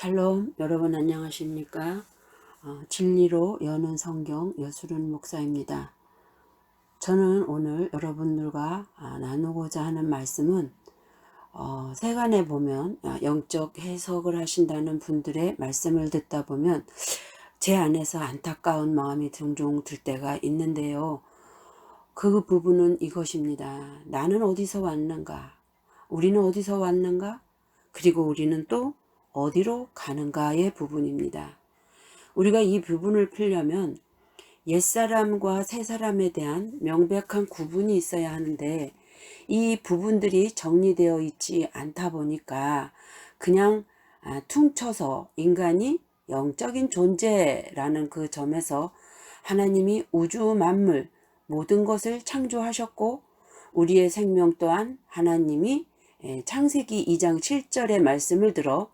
샬롬, 여러분 안녕하십니까? 진리로 여는 성경 여수른 목사입니다. 저는 오늘 여러분들과 나누고자 하는 말씀은 세간에 보면 영적 해석을 하신다는 분들의 말씀을 듣다 보면 제 안에서 안타까운 마음이 종종 들 때가 있는데요. 그 부분은 이것입니다. 나는 어디서 왔는가? 우리는 어디서 왔는가? 그리고 우리는 또 어디로 가는가의 부분입니다. 우리가 이 부분을 풀려면 옛사람과 새사람에 대한 명백한 구분이 있어야 하는데 이 부분들이 정리되어 있지 않다 보니까 그냥 퉁쳐서 인간이 영적인 존재라는 그 점에서 하나님이 우주 만물 모든 것을 창조하셨고 우리의 생명 또한 하나님이 창세기 2장 7절의 말씀을 들어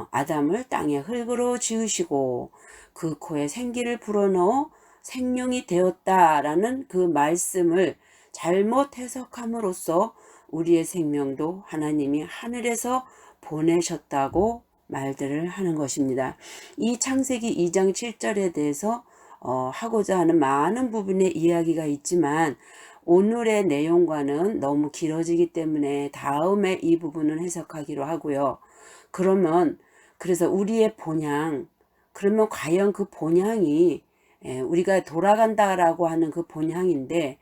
아담을 땅의 흙으로 지으시고 그 코에 생기를 불어넣어 생명이 되었다라는 그 말씀을 잘못 해석함으로써 우리의 생명도 하나님이 하늘에서 보내셨다고 말들을 하는 것입니다. 이 창세기 2장 7절에 대해서 하고자 하는 많은 부분의 이야기가 있지만 오늘의 내용과는 너무 길어지기 때문에 다음에 이 부분은 해석하기로 하고요. 그래서 우리의 본향, 그러면 과연 그 본향이 우리가 돌아간다라고 하는 그 본향인데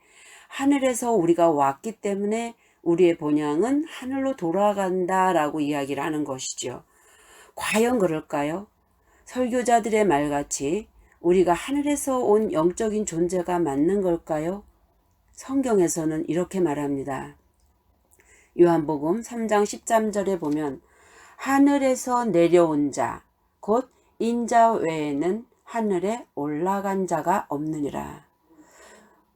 하늘에서 우리가 왔기 때문에 우리의 본향은 하늘로 돌아간다라고 이야기를 하는 것이죠. 과연 그럴까요? 설교자들의 말같이 우리가 하늘에서 온 영적인 존재가 맞는 걸까요? 성경에서는 이렇게 말합니다. 요한복음 3장 13절에 보면 하늘에서 내려온 자, 곧 인자 외에는 하늘에 올라간 자가 없느니라.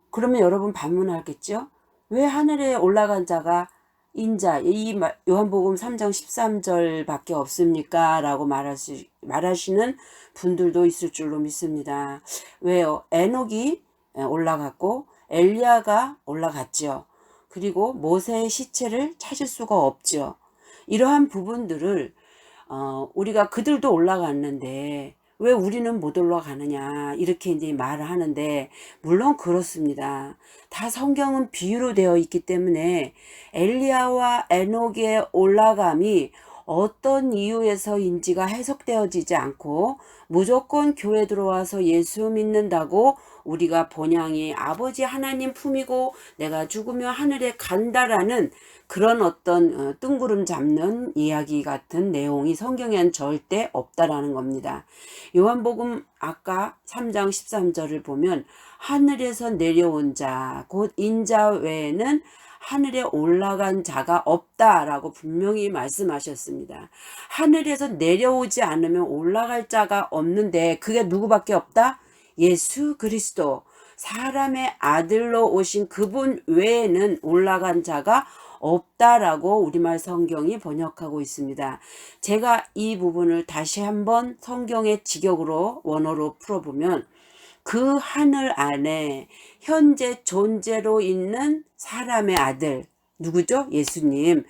그러면 여러분 반문하겠죠? 왜 하늘에 올라간 자가 인자, 이 요한복음 3장 13절밖에 없습니까? 라고 말하시는 분들도 있을 줄로 믿습니다. 왜요? 에녹이 올라갔고 엘리야가 올라갔죠. 그리고 모세의 시체를 찾을 수가 없죠. 이러한 부분들을 우리가 그들도 올라갔는데 왜 우리는 못 올라가느냐 이렇게 이제 말을 하는데 물론 그렇습니다. 다 성경은 비유로 되어 있기 때문에 엘리야와 에녹의 올라감이 어떤 이유에서인지가 해석되어지지 않고 무조건 교회 들어와서 예수 믿는다고 우리가 본향이 아버지 하나님 품이고 내가 죽으면 하늘에 간다라는 그런 어떤 뜬구름 잡는 이야기 같은 내용이 성경에는 절대 없다라는 겁니다. 요한복음 아까 3장 13절을 보면 하늘에서 내려온 자, 곧 인자 외에는 하늘에 올라간 자가 없다라고 분명히 말씀하셨습니다. 하늘에서 내려오지 않으면 올라갈 자가 없는데 그게 누구밖에 없다? 예수 그리스도, 사람의 아들로 오신 그분 외에는 올라간 자가 없다라고 우리말 성경이 번역하고 있습니다. 제가 이 부분을 다시 한번 성경의 직역으로 원어로 풀어보면 그 하늘 안에 현재 존재로 있는 사람의 아들, 누구죠? 예수님.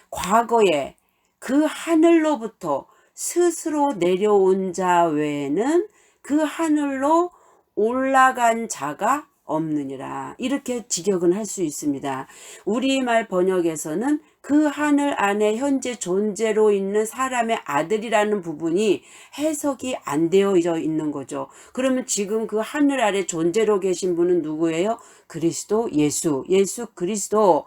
과거에 그 하늘로부터 스스로 내려온 자 외에는 그 하늘로 올라간 자가 없느니라. 이렇게 직역은 할 수 있습니다. 우리말 번역에서는 그 하늘 안에 현재 존재로 있는 사람의 아들이라는 부분이 해석이 안 되어 있는 거죠. 그러면 지금 그 하늘 아래 존재로 계신 분은 누구예요? 그리스도 예수 그리스도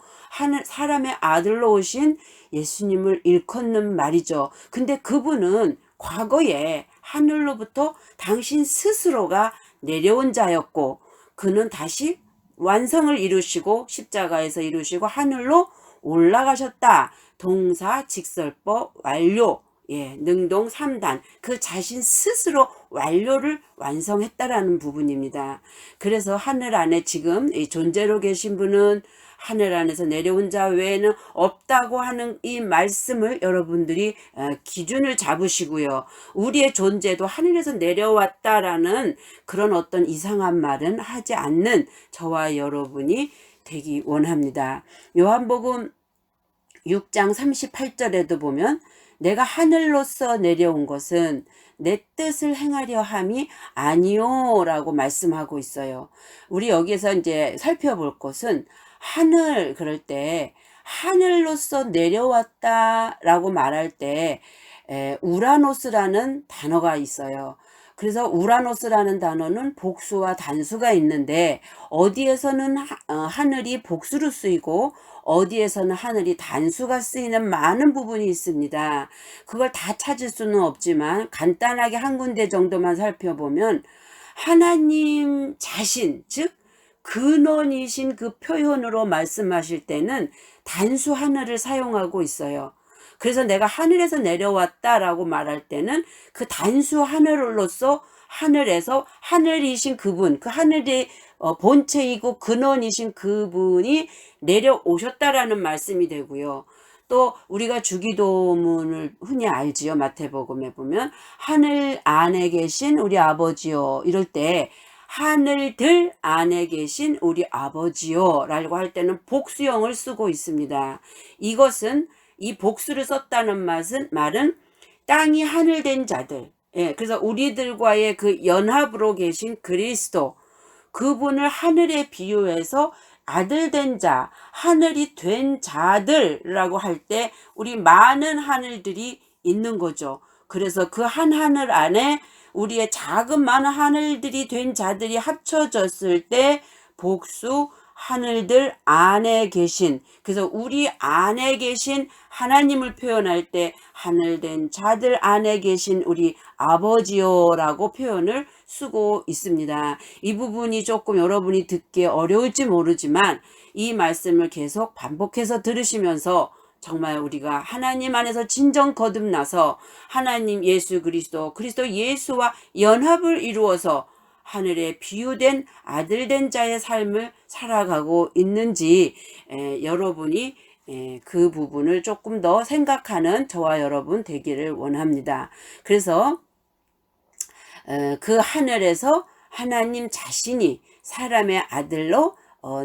사람의 아들로 오신 예수님을 일컫는 말이죠. 근데 그분은 과거에 하늘로부터 당신 스스로가 내려온 자였고 그는 다시 완성을 이루시고 십자가에서 이루시고 하늘로 올라가셨다. 동사 직설법 완료. 능동 3단 그 자신 스스로 완료를 완성했다라는 부분입니다. 그래서 하늘 안에 지금 이 존재로 계신 분은 하늘 안에서 내려온 자 외에는 없다고 하는 이 말씀을 여러분들이 기준을 잡으시고요. 우리의 존재도 하늘에서 내려왔다라는 그런 어떤 이상한 말은 하지 않는 저와 여러분이 되기 원합니다. 요한복음 6장 38절에도 보면 내가 하늘로서 내려온 것은 내 뜻을 행하려 함이 아니요라고 말씀하고 있어요. 우리 여기에서 이제 살펴볼 것은 하늘, 그럴 때 하늘로서 내려왔다라고 말할 때 우라노스라는 단어가 있어요. 그래서 우라노스라는 단어는 복수와 단수가 있는데 어디에서는 하늘이 복수로 쓰이고 어디에서는 하늘이 단수가 쓰이는 많은 부분이 있습니다. 그걸 다 찾을 수는 없지만 간단하게 한 군데 정도만 살펴보면 하나님 자신, 즉 근원이신 그 표현으로 말씀하실 때는 단수 하늘을 사용하고 있어요. 그래서 내가 하늘에서 내려왔다라고 말할 때는 그 단수 하늘로서 하늘에서 하늘이신 그분, 그 하늘의 본체이고 근원이신 그분이 내려오셨다라는 말씀이 되고요. 또 우리가 주기도문을 흔히 알지요. 마태복음에 보면 하늘 안에 계신 우리 아버지요, 이럴 때 하늘들 안에 계신 우리 아버지요 라고 할 때는 복수형을 쓰고 있습니다. 이것은 이 복수를 썼다는 말은 땅이 하늘 된 자들, 그래서 우리들과의 그 연합으로 계신 그리스도, 그분을 하늘에 비유해서 아들 된 자, 하늘이 된 자들이라고 할 때 우리 많은 하늘들이 있는 거죠. 그래서 그 한 하늘 안에 우리의 작은 많은 하늘들이 된 자들이 합쳐졌을 때 복수 하늘들 안에 계신, 그래서 우리 안에 계신 하나님을 표현할 때 하늘된 자들 안에 계신 우리 아버지요라고 표현을 쓰고 있습니다. 이 부분이 조금 여러분이 듣기 어려울지 모르지만 이 말씀을 계속 반복해서 들으시면서 정말 우리가 하나님 안에서 진정 거듭나서 하나님 예수 그리스도 예수와 연합을 이루어서 하늘에 비유된 아들된 자의 삶을 살아가고 있는지 여러분이 그 부분을 조금 더 생각하는 저와 여러분 되기를 원합니다. 그래서 그 하늘에서 하나님 자신이 사람의 아들로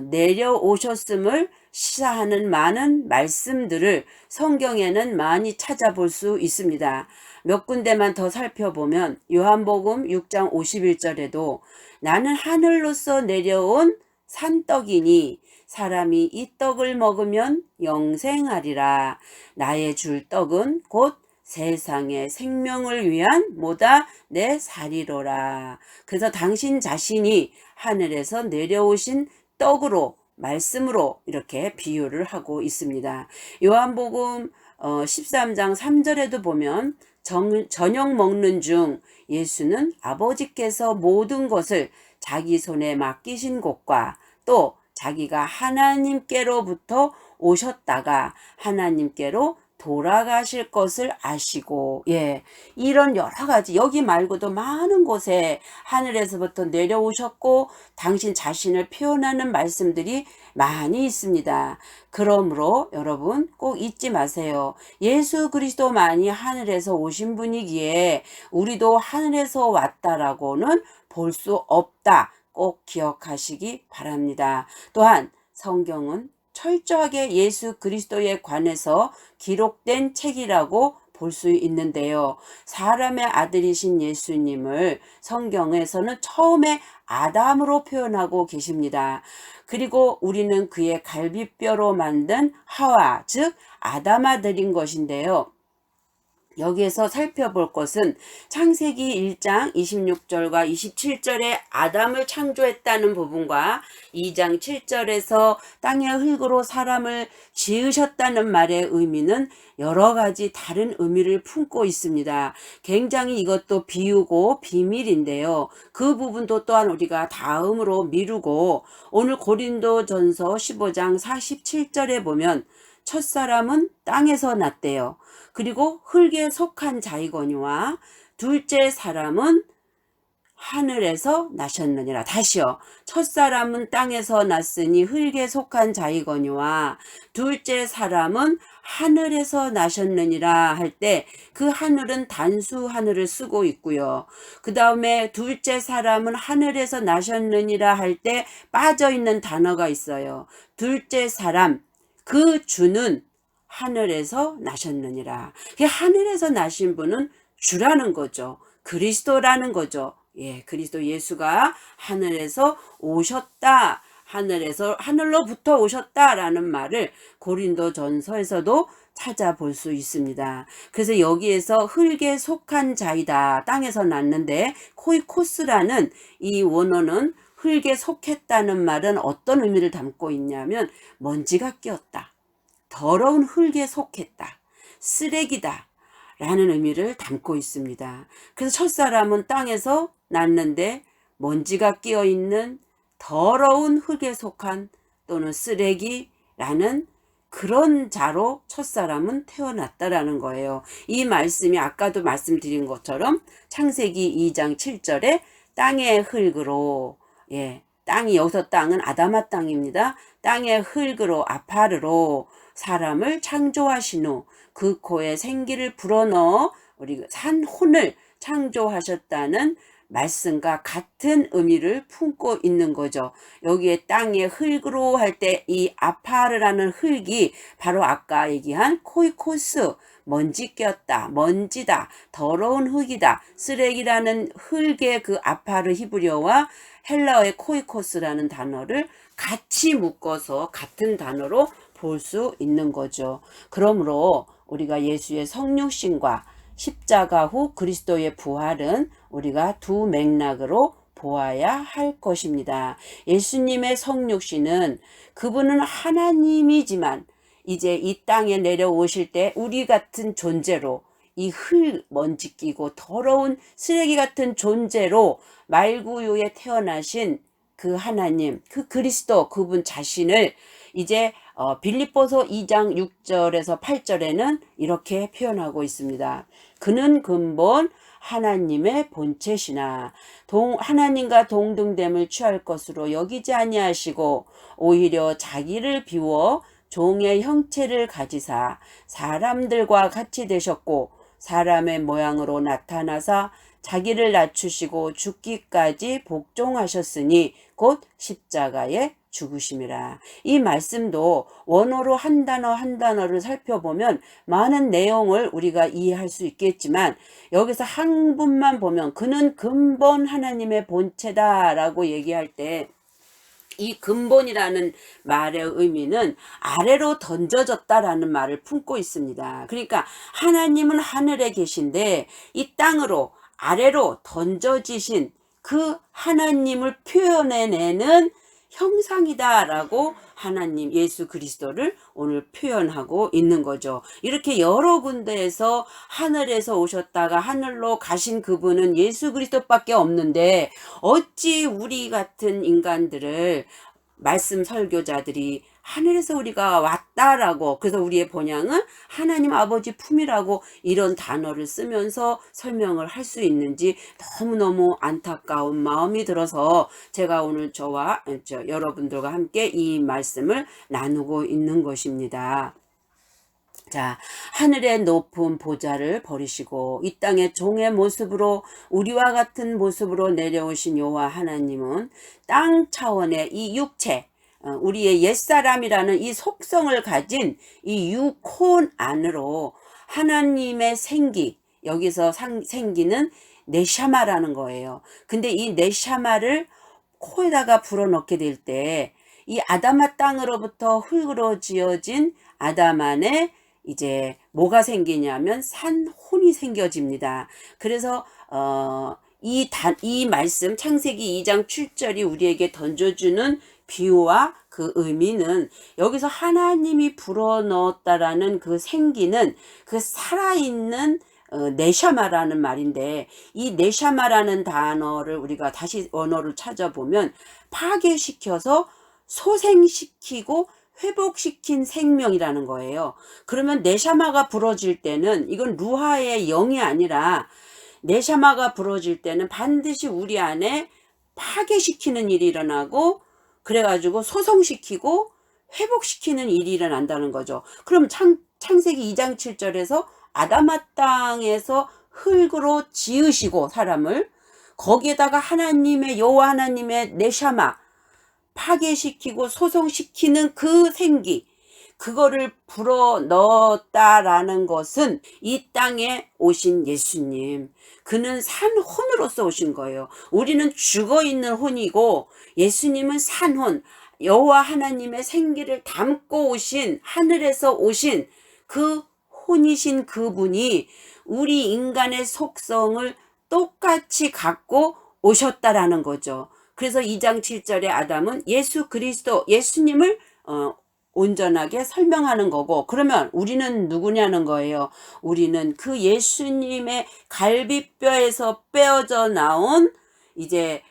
내려오셨음을 시사하는 많은 말씀들을 성경에는 많이 찾아볼 수 있습니다. 몇 군데만 더 살펴보면 요한복음 6장 51절에도 나는 하늘로서 내려온 산떡이니 사람이 이 떡을 먹으면 영생하리라. 나의 줄 떡은 곧 세상의 생명을 위한 뭐다? 내 살이로라. 그래서 당신 자신이 하늘에서 내려오신 떡으로, 말씀으로 이렇게 비유를 하고 있습니다. 요한복음 13장 3절에도 보면 저녁 먹는 중 예수는 아버지께서 모든 것을 자기 손에 맡기신 것과 또 자기가 하나님께로부터 오셨다가 하나님께로 돌아가실 것을 아시고, 이런 여러 가지, 여기 말고도 많은 곳에 하늘에서부터 내려오셨고 당신 자신을 표현하는 말씀들이 많이 있습니다. 그러므로 여러분 꼭 잊지 마세요. 예수 그리스도만이 하늘에서 오신 분이기에 우리도 하늘에서 왔다라고는 볼 수 없다. 꼭 기억하시기 바랍니다. 또한 성경은 철저하게 예수 그리스도에 관해서 기록된 책이라고 볼 수 있는데요. 사람의 아들이신 예수님을 성경에서는 처음에 아담으로 표현하고 계십니다. 그리고 우리는 그의 갈비뼈로 만든 하와, 즉 아담아들인 것인데요. 여기에서 살펴볼 것은 창세기 1장 26절과 27절에 아담을 창조했다는 부분과 2장 7절에서 땅의 흙으로 사람을 지으셨다는 말의 의미는 여러 가지 다른 의미를 품고 있습니다. 굉장히 이것도 비유고 비밀인데요. 그 부분도 또한 우리가 다음으로 미루고 오늘 고린도전서 15장 47절에 보면 첫사람은 땅에서 났대요. 그리고 흙에 속한 자이거니와 둘째 사람은 하늘에서 나셨느니라. 다시요. 첫사람은 땅에서 났으니 흙에 속한 자이거니와 둘째 사람은 하늘에서 나셨느니라 할 때 그 하늘은 단수 하늘을 쓰고 있고요. 그 다음에 둘째 사람은 하늘에서 나셨느니라 할 때 빠져있는 단어가 있어요. 둘째 사람, 그 주는 하늘에서 나셨느니라. 하늘에서 나신 분은 주라는 거죠. 그리스도라는 거죠. 예, 그리스도 예수가 하늘에서 오셨다. 하늘로부터 오셨다라는 말을 고린도전서에서도 찾아볼 수 있습니다. 그래서 여기에서 흙에 속한 자이다. 땅에서 났는데 코이코스라는 이 원어는 흙에 속했다는 말은 어떤 의미를 담고 있냐면 먼지가 끼었다. 더러운 흙에 속했다. 쓰레기다. 라는 의미를 담고 있습니다. 그래서 첫사람은 땅에서 났는데 먼지가 끼어있는 더러운 흙에 속한 또는 쓰레기라는 그런 자로 첫사람은 태어났다라는 거예요. 이 말씀이 아까도 말씀드린 것처럼 창세기 2장 7절에 땅의 흙으로, 예, 땅이, 여기서 땅은 아담아 땅입니다. 땅의 흙으로, 아파르로 사람을 창조하신 후 그 코에 생기를 불어넣어 우리 산 혼을 창조하셨다는 말씀과 같은 의미를 품고 있는 거죠. 여기에 땅의 흙으로 할 때 이 아파르라는 흙이 바로 아까 얘기한 코이코스, 먼지 꼈다, 먼지다, 더러운 흙이다, 쓰레기라는 흙의 그 아파르 히브리어와 헬라어의 코이코스라는 단어를 같이 묶어서 같은 단어로 볼 수 있는 거죠. 그러므로 우리가 예수의 성육신과 십자가 후 그리스도의 부활은 우리가 두 맥락으로 보아야 할 것입니다. 예수님의 성육신은 그분은 하나님이지만 이제 이 땅에 내려오실 때 우리 같은 존재로 이 흙 먼지 끼고 더러운 쓰레기 같은 존재로 말구유에 태어나신 그 하나님, 그 그리스도, 그분 자신을 이제 빌립보서 2장 6절에서 8절에는 이렇게 표현하고 있습니다. 그는 근본 하나님의 본체시나 하나님과 동등됨을 취할 것으로 여기지 아니하시고 오히려 자기를 비워 종의 형체를 가지사 사람들과 같이 되셨고 사람의 모양으로 나타나사 자기를 낮추시고 죽기까지 복종하셨으니 곧 십자가에 죽으심이라. 이 말씀도 원어로 한 단어 한 단어를 살펴보면 많은 내용을 우리가 이해할 수 있겠지만 여기서 한 분만 보면 그는 근본 하나님의 본체다 라고 얘기할 때 이 근본이라는 말의 의미는 아래로 던져졌다라는 말을 품고 있습니다. 그러니까 하나님은 하늘에 계신데 이 땅으로 아래로 던져지신 그 하나님을 표현해내는 형상이다라고 하나님 예수 그리스도를 오늘 표현하고 있는 거죠. 이렇게 여러 군데에서 하늘에서 오셨다가 하늘로 가신 그분은 예수 그리스도밖에 없는데 어찌 우리 같은 인간들을 말씀 설교자들이 하늘에서 우리가 왔다라고, 그래서 우리의 본향은 하나님 아버지 품이라고 이런 단어를 쓰면서 설명을 할 수 있는지 너무너무 안타까운 마음이 들어서 제가 오늘 저와 여러분들과 함께 이 말씀을 나누고 있는 것입니다. 자, 하늘의 높은 보좌를 버리시고 이 땅의 종의 모습으로 우리와 같은 모습으로 내려오신 여호와 하나님은 땅 차원의 이 육체, 우리의 옛사람이라는 이 속성을 가진 이 육혼 안으로 하나님의 생기, 여기서 생기는 네샤마라는 거예요. 근데 이 네샤마를 코에다가 불어넣게 될 때 이 아담아 땅으로부터 흙으로 지어진 아담 안에 이제 뭐가 생기냐면 산혼이 생겨집니다. 그래서 이 말씀 창세기 2장 7절이 우리에게 던져주는 비유와 그 의미는 여기서 하나님이 불어넣었다라는 그 생기는 그 살아있는 네샤마라는 말인데 이 네샤마라는 단어를 우리가 다시 원어를 찾아보면 파괴시켜서 소생시키고 회복시킨 생명이라는 거예요. 그러면 네샤마가 부러질 때는 이건 루하의 영이 아니라 네샤마가 부러질 때는 반드시 우리 안에 파괴시키는 일이 일어나고 그래가지고 소성시키고 회복시키는 일이 일어난다는 거죠. 그럼 창세기 2장 7절에서 아담아 땅에서 흙으로 지으시고 사람을 거기에다가 하나님의 여호와 하나님의 네샤마 파괴시키고 소성시키는 그 생기, 그거를 불어 넣었다라는 것은 이 땅에 오신 예수님, 그는 산 혼으로서 오신 거예요. 우리는 죽어 있는 혼이고 예수님은 산 혼, 여호와 하나님의 생기를 담고 오신, 하늘에서 오신 그 혼이신 그분이 우리 인간의 속성을 똑같이 갖고 오셨다라는 거죠. 그래서 2장 7절에 아담은 예수 그리스도, 예수님을 온전하게 설명하는 거고, 그러면 우리는 누구냐는 거예요. 우리는 그 예수님의 갈비뼈에서 빼어져 나온 이제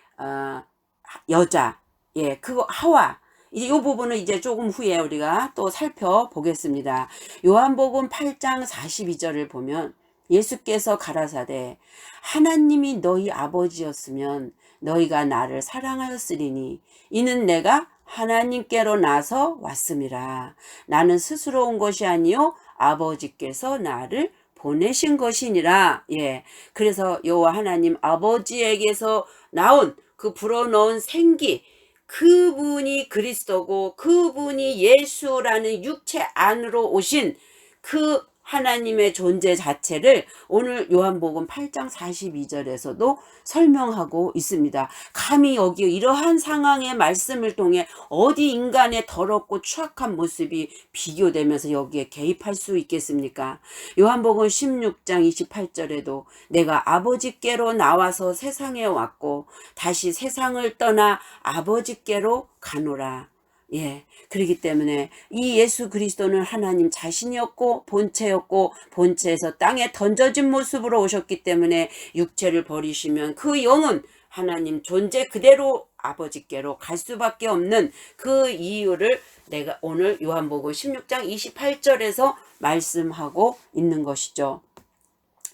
여자, 예, 그거 하와. 이제 이 부분은 이제 조금 후에 우리가 또 살펴보겠습니다. 요한복음 8장 42절을 보면 예수께서 가라사대 하나님이 너희 아버지였으면 너희가 나를 사랑하였으리니 이는 내가 하나님께로 나서 왔음이라. 나는 스스로 온 것이 아니요 아버지께서 나를 보내신 것이니라. 예. 그래서 여호와 하나님 아버지에게서 나온 그 불어넣은 생기, 그분이 그리스도고 그분이 예수라는 육체 안으로 오신 그 하나님의 존재 자체를 오늘 요한복음 8장 42절에서도 설명하고 있습니다. 감히 여기 이러한 상황의 말씀을 통해 어디 인간의 더럽고 추악한 모습이 비교되면서 여기에 개입할 수 있겠습니까? 요한복음 16장 28절에도 내가 아버지께로 나와서 세상에 왔고 다시 세상을 떠나 아버지께로 가노라. 예, 그렇기 때문에 이 예수 그리스도는 하나님 자신이었고 본체였고 본체에서 땅에 던져진 모습으로 오셨기 때문에 육체를 버리시면 그 영은 하나님 존재 그대로 아버지께로 갈 수밖에 없는 그 이유를 내가 오늘 요한복음 16장 28절에서 말씀하고 있는 것이죠.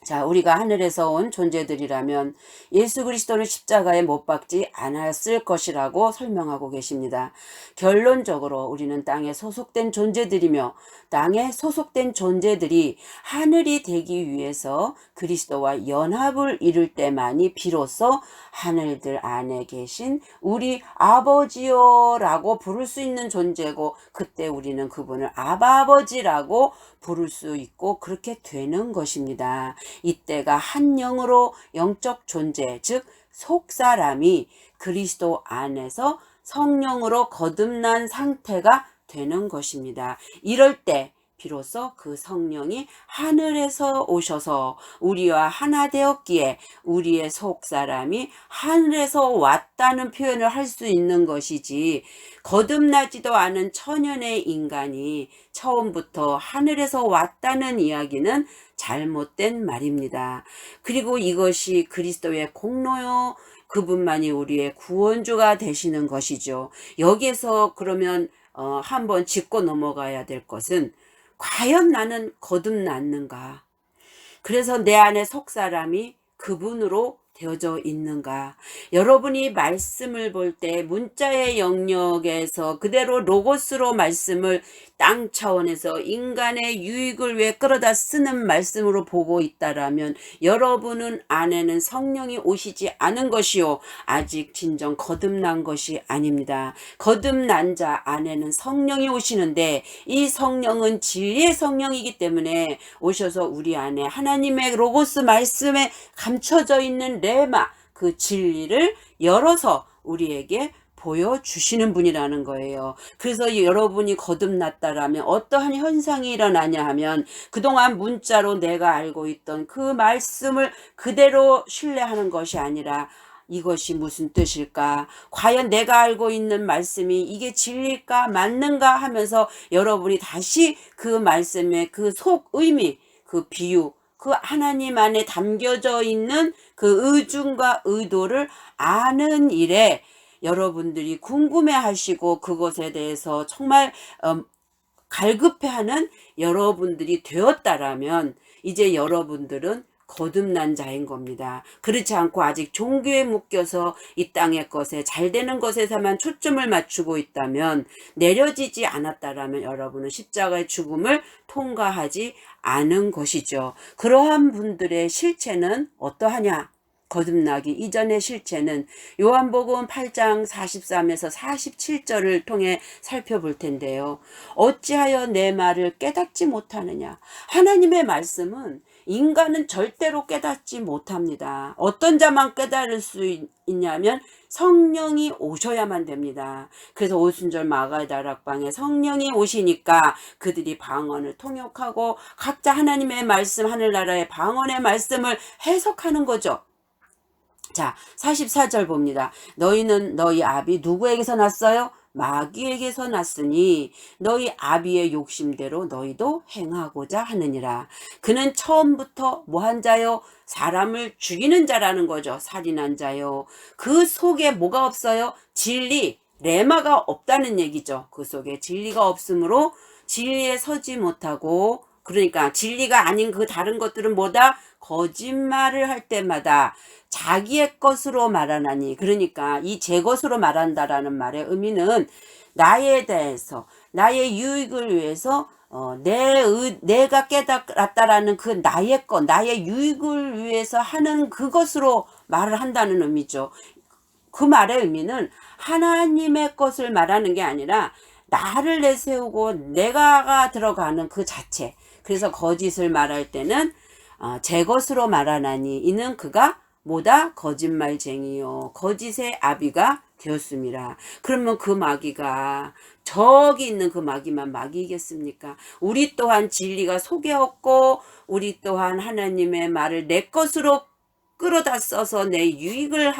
자, 우리가 하늘에서 온 존재들이라면 예수 그리스도는 십자가에 못 박지 않았을 것이라고 설명하고 계십니다. 결론적으로 우리는 땅에 소속된 존재들이며 땅에 소속된 존재들이 하늘이 되기 위해서 그리스도와 연합을 이룰 때만이 비로소 하늘들 안에 계신 우리 아버지요라고 부를 수 있는 존재고, 그때 우리는 그분을 아버지라고 부를 수 있고 그렇게 되는 것입니다. 이때가 한 영으로 영적 존재, 즉 속사람이 그리스도 안에서 성령으로 거듭난 상태가 되는 것입니다. 이럴 때 비로소 그 성령이 하늘에서 오셔서 우리와 하나 되었기에 우리의 속사람이 하늘에서 왔다는 표현을 할 수 있는 것이지, 거듭나지도 않은 천연의 인간이 처음부터 하늘에서 왔다는 이야기는 잘못된 말입니다. 그리고 이것이 그리스도의 공로요, 그분만이 우리의 구원주가 되시는 것이죠. 여기에서 그러면 한번 짚고 넘어가야 될 것은, 과연 나는 거듭났는가? 그래서 내 안에 속사람이 그분으로 되어져 있는가? 여러분이 말씀을 볼 때 문자의 영역에서 그대로 로고스로 말씀을 땅 차원에서 인간의 유익을 위해 끌어다 쓰는 말씀으로 보고 있다라면 여러분은 안에는 성령이 오시지 않은 것이요, 아직 진정 거듭난 것이 아닙니다. 거듭난 자 안에는 성령이 오시는데 이 성령은 진리의 성령이기 때문에 오셔서 우리 안에 하나님의 로고스 말씀에 감춰져 있는 레마, 그 진리를 열어서 우리에게 보여주시는 분이라는 거예요. 그래서 여러분이 거듭났다라면 어떠한 현상이 일어나냐 하면, 그동안 문자로 내가 알고 있던 그 말씀을 그대로 신뢰하는 것이 아니라, 이것이 무슨 뜻일까? 과연 내가 알고 있는 말씀이 이게 진리일까? 맞는가? 하면서 여러분이 다시 그 말씀의 그 속 의미, 그 비유, 그 하나님 안에 담겨져 있는 그 의중과 의도를 아는 일에 여러분들이 궁금해 하시고 그것에 대해서 정말 갈급해하는 여러분들이 되었다라면 이제 여러분들은 거듭난 자인 겁니다. 그렇지 않고 아직 종교에 묶여서 이 땅의 것에, 잘 되는 것에서만 초점을 맞추고 있다면, 내려지지 않았다라면 여러분은 십자가의 죽음을 통과하지 않은 것이죠. 그러한 분들의 실체는 어떠하냐? 거듭나기 이전의 실체는 요한복음 8장 43에서 47절을 통해 살펴볼 텐데요. 어찌하여 내 말을 깨닫지 못하느냐. 하나님의 말씀은 인간은 절대로 깨닫지 못합니다. 어떤 자만 깨달을 수 있냐면 성령이 오셔야만 됩니다. 그래서 오순절 마가다락방에 성령이 오시니까 그들이 방언을 통역하고 각자 하나님의 말씀, 하늘나라의 방언의 말씀을 해석하는 거죠. 자, 44절 봅니다. 너희는 너희 아비 누구에게서 났어요? 마귀에게서 났으니 너희 아비의 욕심대로 너희도 행하고자 하느니라. 그는 처음부터 뭐한 자요? 사람을 죽이는 자라는 거죠. 살인한 자요. 그 속에 뭐가 없어요? 진리, 레마가 없다는 얘기죠. 그 속에 진리가 없으므로 진리에 서지 못하고, 그러니까 진리가 아닌 그 다른 것들은 뭐다? 거짓말을 할 때마다 자기의 것으로 말하나니. 그러니까 이 제 것으로 말한다라는 말의 의미는 나에 대해서, 나의 유익을 위해서 내가 깨달았다라는 그 나의 것, 나의 유익을 위해서 하는 그것으로 말을 한다는 의미죠. 그 말의 의미는 하나님의 것을 말하는 게 아니라 나를 내세우고 내가가 들어가는 그 자체. 그래서 거짓을 말할 때는 제 것으로 말하나니 이는 그가 뭐다? 거짓말쟁이요 거짓의 아비가 되었습니다. 그러면 그 마귀가, 저기 있는 그 마귀만 마귀이겠습니까? 우리 또한 진리가 속에 없고 우리 또한 하나님의 말을 내 것으로 끌어다 써서 내 유익을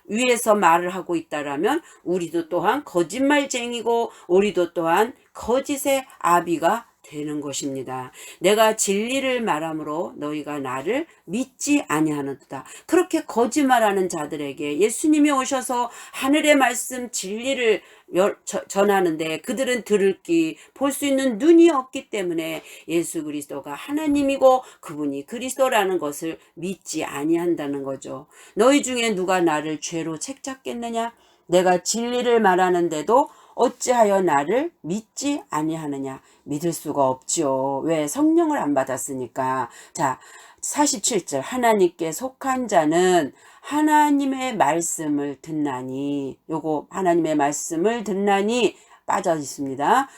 위해서 말을 하고 있다라면 우리도 또한 거짓말쟁이고 우리도 또한 거짓의 아비가 되는 것입니다. 내가 진리를 말함으로 너희가 나를 믿지 아니하는도다. 그렇게 거짓말하는 자들에게 예수님이 오셔서 하늘의 말씀 진리를 전하는데 그들은 들을 귀, 볼 수 있는 눈이 없기 때문에 예수 그리스도가 하나님이고 그분이 그리스도라는 것을 믿지 아니한다는 거죠. 너희 중에 누가 나를 죄로 책잡겠느냐? 내가 진리를 말하는데도 어찌하여 나를 믿지 아니하느냐? 믿을 수가 없지요. 왜? 성령을 안 받았으니까. 자, 47절 하나님께 속한 자는 하나님의 말씀을 듣나니, 요거 하나님의 말씀을 듣나니 빠져 있습니다.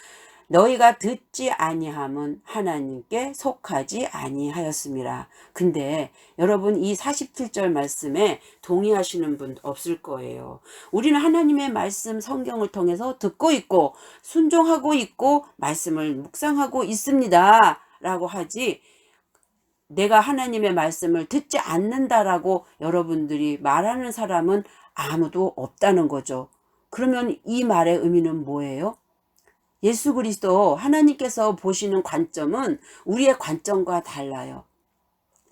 너희가 듣지 아니함은 하나님께 속하지 아니하였습니다. 근데 여러분 이 47절 말씀에 동의하시는 분 없을 거예요. 우리는 하나님의 말씀 성경을 통해서 듣고 있고 순종하고 있고 말씀을 묵상하고 있습니다 라고 하지, 내가 하나님의 말씀을 듣지 않는다라고 여러분들이 말하는 사람은 아무도 없다는 거죠. 그러면 이 말의 의미는 뭐예요? 예수 그리스도 하나님께서 보시는 관점은 우리의 관점과 달라요.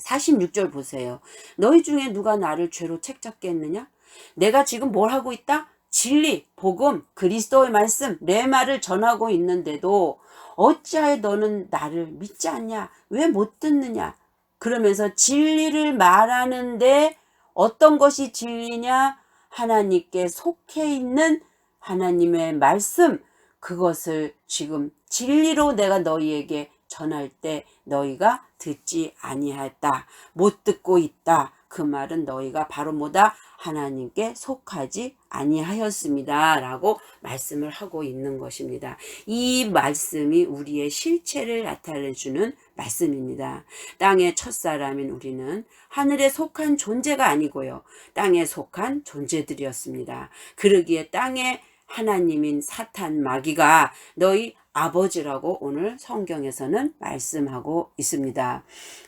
46절 보세요. 너희 중에 누가 나를 죄로 책잡겠느냐? 내가 지금 뭘 하고 있다? 진리, 복음, 그리스도의 말씀, 내 말을 전하고 있는데도 어찌하여 너는 나를 믿지 않냐? 왜 못 듣느냐? 그러면서 진리를 말하는데 어떤 것이 진리냐? 하나님께 속해 있는 하나님의 말씀, 그것을 지금 진리로 내가 너희에게 전할 때 너희가 듣지 아니하였다. 못 듣고 있다. 그 말은 너희가 바로 뭐다? 하나님께 속하지 아니하였습니다. 라고 말씀을 하고 있는 것입니다. 이 말씀이 우리의 실체를 나타내주는 말씀입니다. 땅의 첫사람인 우리는 하늘에 속한 존재가 아니고요. 땅에 속한 존재들이었습니다. 그러기에 땅에 하나님인 사탄 마귀가 너희 아버지라고 오늘 성경에서는 말씀하고 있습니다.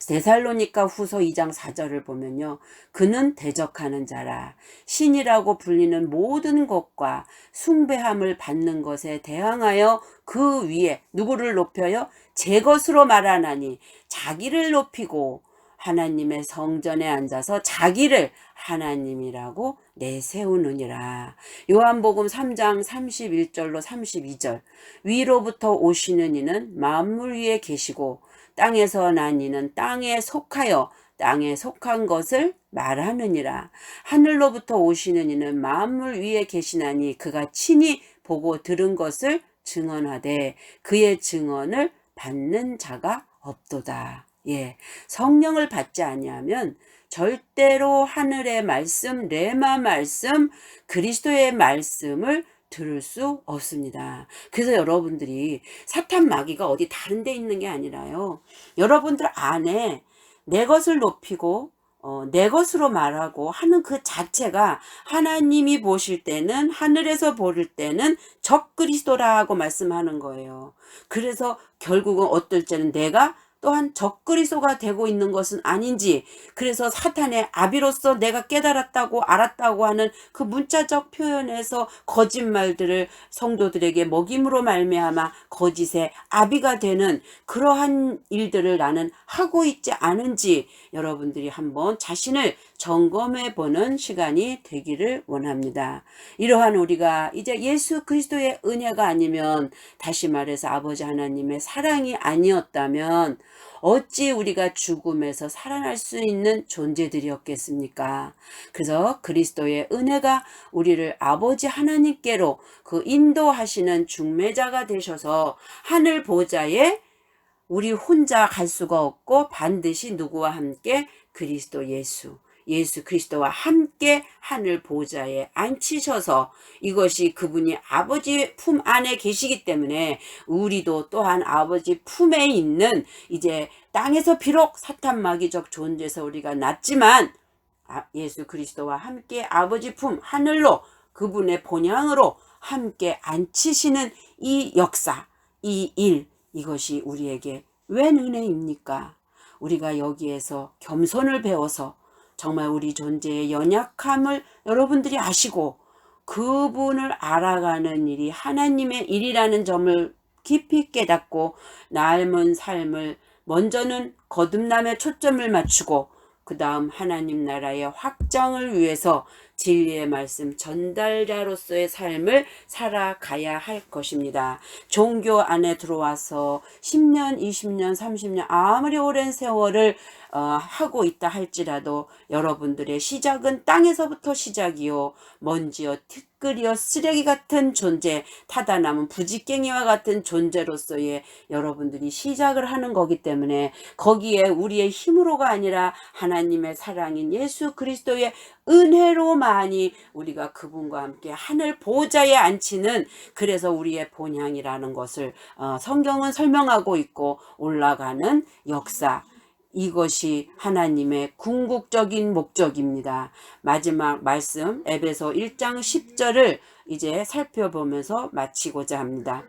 데살로니가 후서 2장 4절을 보면요. 그는 대적하는 자라 신이라고 불리는 모든 것과 숭배함을 받는 것에 대항하여 그 위에 누구를 높여요? 제 것으로 말하나니 자기를 높이고 하나님의 성전에 앉아서 자기를 하나님이라고 내세우느니라. 요한복음 3장 31절로 32절 위로부터 오시는 이는 만물 위에 계시고 땅에서 난 이는 땅에 속하여 땅에 속한 것을 말하느니라. 하늘로부터 오시는 이는 만물 위에 계시나니 그가 친히 보고 들은 것을 증언하되 그의 증언을 받는 자가 없도다. 예, 성령을 받지 아니하면 절대로 하늘의 말씀, 레마 말씀, 그리스도의 말씀을 들을 수 없습니다. 그래서 여러분들이 사탄 마귀가 어디 다른 데 있는 게 아니라요. 여러분들 안에 내 것을 높이고 내 것으로 말하고 하는 그 자체가 하나님이 보실 때는, 하늘에서 볼 때는 적그리스도라고 말씀하는 거예요. 그래서 결국은 어떨 때는 내가 또한 적그리스도가 되고 있는 것은 아닌지, 그래서 사탄의 아비로서 내가 깨달았다고 알았다고 하는 그 문자적 표현에서 거짓말들을 성도들에게 먹임으로 말미암아 거짓의 아비가 되는 그러한 일들을 나는 하고 있지 않은지 여러분들이 한번 자신을 점검해 보는 시간이 되기를 원합니다. 이러한 우리가 이제 예수 그리스도의 은혜가 아니면, 다시 말해서 아버지 하나님의 사랑이 아니었다면 어찌 우리가 죽음에서 살아날 수 있는 존재들이었겠습니까? 그래서 그리스도의 은혜가 우리를 아버지 하나님께로 그 인도하시는 중매자가 되셔서 하늘 보좌에 우리 혼자 갈 수가 없고 반드시 누구와 함께? 그리스도 예수 그리스도와 함께 하늘 보좌에 앉히셔서, 이것이 그분이 아버지 품 안에 계시기 때문에 우리도 또한 아버지 품에 있는, 이제 땅에서 비록 사탄 마귀적 존재에서 우리가 났지만 예수 그리스도와 함께 아버지 품 하늘로, 그분의 본향으로 함께 앉히시는 이 역사, 이 일, 이것이 우리에게 웬 은혜입니까? 우리가 여기에서 겸손을 배워서 정말 우리 존재의 연약함을 여러분들이 아시고 그분을 알아가는 일이 하나님의 일이라는 점을 깊이 깨닫고 남은 삶을 먼저는 거듭남에 초점을 맞추고 그 다음 하나님 나라의 확장을 위해서 진리의 말씀 전달자로서의 삶을 살아가야 할 것입니다. 종교 안에 들어와서 10년, 20년, 30년 아무리 오랜 세월을 하고 있다 할지라도 여러분들의 시작은 땅에서부터 시작이요, 먼지요 티끌이요 쓰레기 같은 존재, 타다 남은 부지깽이와 같은 존재로서의 여러분들이 시작을 하는 거기 때문에 거기에 우리의 힘으로가 아니라 하나님의 사랑인 예수 그리스도의 은혜로만이 우리가 그분과 함께 하늘 보좌에 앉히는, 그래서 우리의 본향이라는 것을 성경은 설명하고 있고 올라가는 역사, 이것이 하나님의 궁극적인 목적입니다. 마지막 말씀 에베소 1장 10절을 이제 살펴보면서 마치고자 합니다.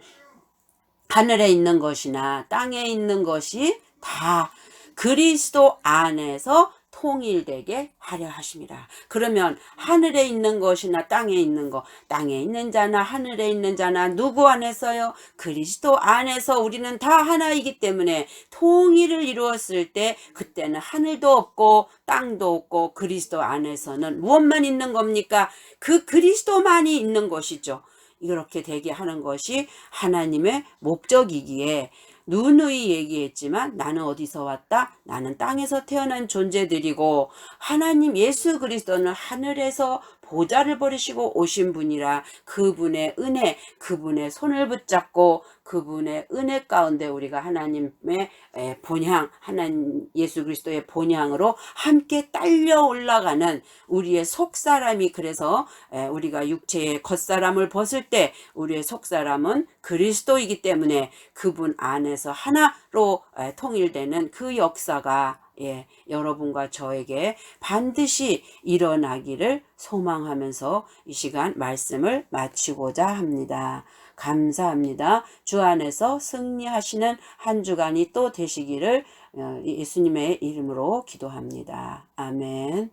하늘에 있는 것이나 땅에 있는 것이 다 그리스도 안에서 통일되게 하려 하십니다. 그러면 하늘에 있는 것이나 땅에 있는 것, 땅에 있는 자나 하늘에 있는 자나 누구 안에서요? 그리스도 안에서 우리는 다 하나이기 때문에 통일을 이루었을 때 그때는 하늘도 없고 땅도 없고 그리스도 안에서는 무엇만 있는 겁니까? 그 그리스도만이 있는 것이죠. 이렇게 되게 하는 것이 하나님의 목적이기에, 누누이 얘기했지만 나는 어디서 왔다? 나는 땅에서 태어난 존재들이고 하나님 예수 그리스도는 하늘에서 보좌를 버리시고 오신 분이라, 그분의 은혜, 그분의 손을 붙잡고 그분의 은혜 가운데 우리가 하나님의 본향, 하나님 예수 그리스도의 본향으로 함께 딸려 올라가는 우리의 속사람이, 그래서 우리가 육체의 겉사람을 벗을 때 우리의 속사람은 그리스도이기 때문에 그분 안에서 하나로 통일되는 그 역사가 여러분과 저에게 반드시 일어나기를 소망하면서 이 시간 말씀을 마치고자 합니다. 감사합니다. 주 안에서 승리하시는 한 주간이 또 되시기를 예수님의 이름으로 기도합니다. 아멘.